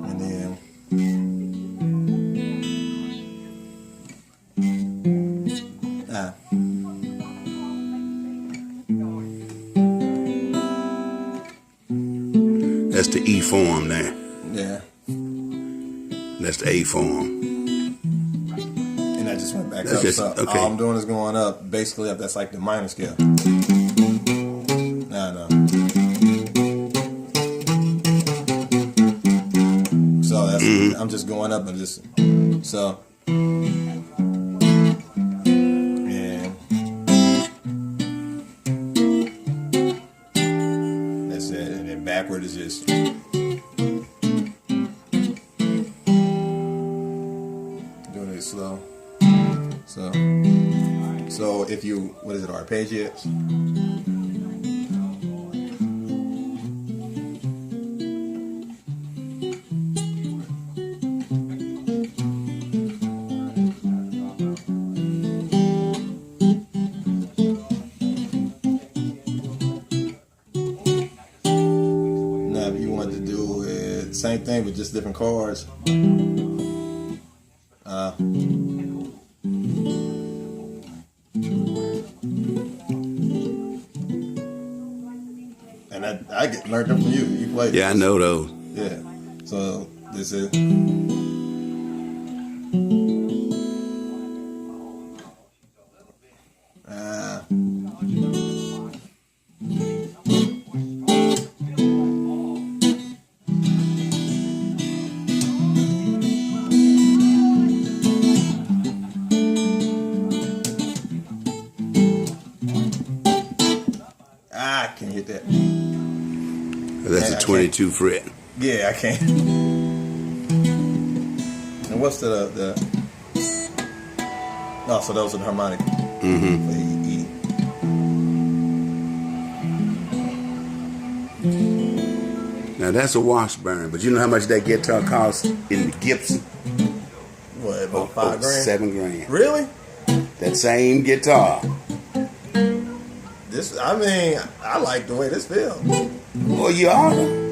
And then that's the E form there. yeah. That's the A form. And I just went back That's up. just- So okay. all I'm doing is going up. Basically, up. That's like the minor scale. No. So that's I'm just going up and just so. And that's it. And then backward is just. Doing it slow. So if you, what is it, arpeggiates? Now if you want to do it, same thing with just different chords. And I learned them from you. You played. Yeah, I know those. Yeah. So this is. I can't hit that. That's Yeah, a 22 fret. Yeah, I can't. And what's the no, so those are the harmonic. Mm-hmm. For E. Now that's a Washburn, but you know how much that guitar costs in the Gibson? What, about $5 grand? $7 grand. Really? That same guitar. This, I mean, I like the way this feels. Well, you oughta.